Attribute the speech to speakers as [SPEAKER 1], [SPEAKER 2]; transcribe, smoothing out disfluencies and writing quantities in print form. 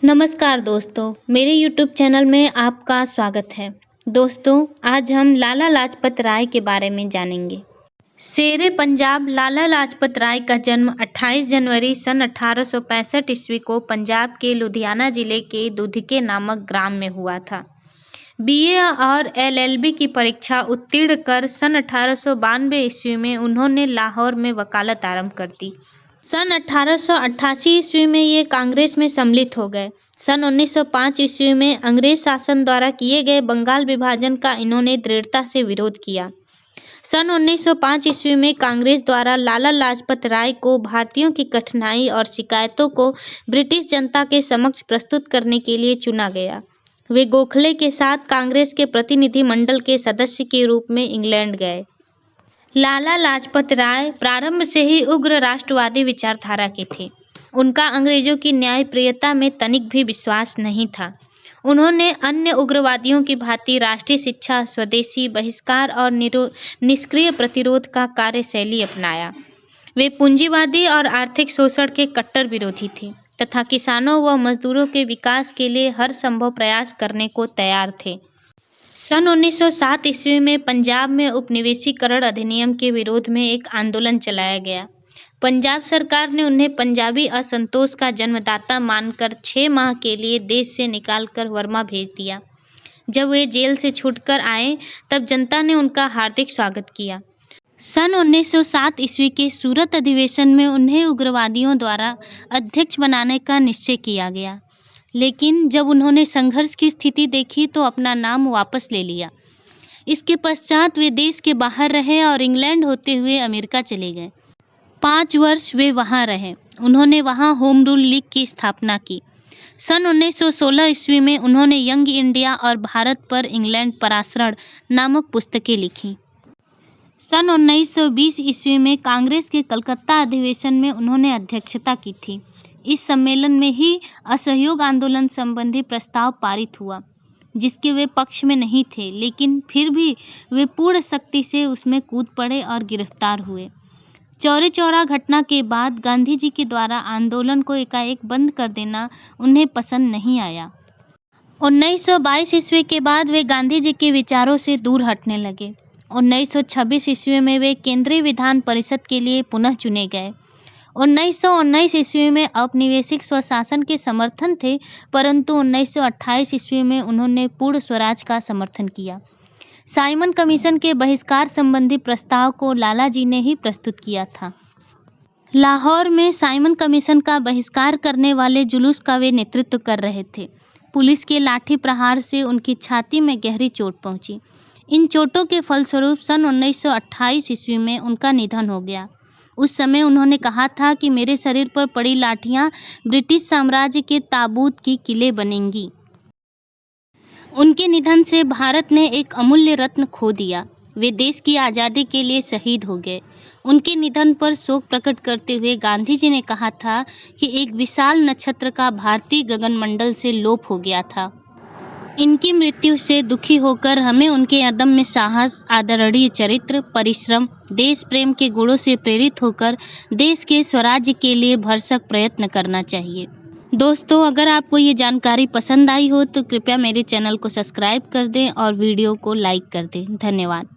[SPEAKER 1] नमस्कार दोस्तों, मेरे YouTube चैनल में आपका स्वागत है। दोस्तों, आज हम लाला लाजपत राय के बारे में जानेंगे। शेरे पंजाब लाला लाजपत राय का जन्म 28 जनवरी सन 1865 ईस्वी को पंजाब के लुधियाना जिले के दुधिके नामक ग्राम में हुआ था। BA और LLB की परीक्षा उत्तीर्ण कर सन 1892 ईस्वी में उन्होंने लाहौर में वकालत आरंभ कर दी। सन 1888 ईस्वी में ये कांग्रेस में सम्मिलित हो गए। सन 1905 ईस्वी में अंग्रेज शासन द्वारा किए गए बंगाल विभाजन का इन्होंने दृढ़ता से विरोध किया। सन 1905 ईस्वी में कांग्रेस द्वारा लाला लाजपत राय को भारतीयों की कठिनाई और शिकायतों को ब्रिटिश जनता के समक्ष प्रस्तुत करने के लिए चुना गया। वे गोखले के साथ कांग्रेस के प्रतिनिधि मंडल के सदस्य के रूप में इंग्लैंड गए। लाला लाजपत राय प्रारंभ से ही उग्र राष्ट्रवादी विचारधारा के थे। उनका अंग्रेजों की न्यायप्रियता में तनिक भी विश्वास नहीं था। उन्होंने अन्य उग्रवादियों की भांति राष्ट्रीय शिक्षा, स्वदेशी बहिष्कार और निष्क्रिय प्रतिरोध का कार्यशैली अपनाया। वे पूंजीवादी और आर्थिक शोषण के कट्टर विरोधी थे तथा किसानों व मजदूरों के विकास के लिए हर संभव प्रयास करने को तैयार थे। सन 1907 ईस्वी में पंजाब में उपनिवेशीकरण अधिनियम के विरोध में एक आंदोलन चलाया गया। पंजाब सरकार ने उन्हें पंजाबी असंतोष का जन्मदाता मानकर 6 माह के लिए देश से निकालकर बर्मा भेज दिया। जब वे जेल से छूटकर आए तब जनता ने उनका हार्दिक स्वागत किया। सन 1907 ईस्वी के सूरत अधिवेशन में उन्हें उग्रवादियों द्वारा अध्यक्ष बनाने का निश्चय किया गया, लेकिन जब उन्होंने संघर्ष की स्थिति देखी तो अपना नाम वापस ले लिया। इसके पश्चात वे देश के बाहर रहे और इंग्लैंड होते हुए अमेरिका चले गए। 5 वर्ष वे वहां रहे। उन्होंने वहां होम रूल लीग की स्थापना की। सन 1916 ईस्वी में उन्होंने यंग इंडिया और भारत पर इंग्लैंड परासरण नामक पुस्तकें लिखीं। सन 1920 ईस्वी में कांग्रेस के कलकत्ता अधिवेशन में उन्होंने अध्यक्षता की थी। इस सम्मेलन में ही असहयोग आंदोलन संबंधी प्रस्ताव पारित हुआ, जिसके वे पक्ष में नहीं थे, लेकिन फिर भी वे पूर्ण शक्ति से उसमें कूद पड़े और गिरफ्तार हुए। चौरी चौरा घटना के बाद गांधी जी के द्वारा आंदोलन को एकाएक बंद कर देना उन्हें पसंद नहीं आया। 1922 ईस्वी के बाद वे गांधी जी के विचारों से दूर हटने लगे। 1926 ईस्वी में वे केंद्रीय विधान परिषद के लिए पुनः चुने गए। 1919 ईस्वी में औपनिवेशिक स्वशासन के समर्थन थे, परंतु 1928 ईस्वी में उन्होंने पूर्ण स्वराज का समर्थन किया। साइमन कमीशन के बहिष्कार संबंधी प्रस्ताव को लाला जी ने ही प्रस्तुत किया था। लाहौर में साइमन कमीशन का बहिष्कार करने वाले जुलूस का वे नेतृत्व कर रहे थे। पुलिस के लाठी प्रहार से उनकी छाती में गहरी चोट पहुंची। इन चोटों के फलस्वरूप सन 1928 ईस्वी में उनका निधन हो गया। उस समय उन्होंने कहा था कि मेरे शरीर पर पड़ी लाठियां ब्रिटिश साम्राज्य के ताबूत की किले बनेंगी। उनके निधन से भारत ने एक अमूल्य रत्न खो दिया। वे देश की आज़ादी के लिए शहीद हो गए। उनके निधन पर शोक प्रकट करते हुए गांधी जी ने कहा था कि एक विशाल नक्षत्र का भारतीय गगनमंडल से लोप हो गया था। इनकी मृत्यु से दुखी होकर हमें उनके अदम्य साहस, आदरणीय चरित्र, परिश्रम, देश प्रेम के गुणों से प्रेरित होकर देश के स्वराज्य के लिए भरसक प्रयत्न करना चाहिए। दोस्तों, अगर आपको ये जानकारी पसंद आई हो तो कृपया मेरे चैनल को सब्सक्राइब कर दें और वीडियो को लाइक कर दें। धन्यवाद।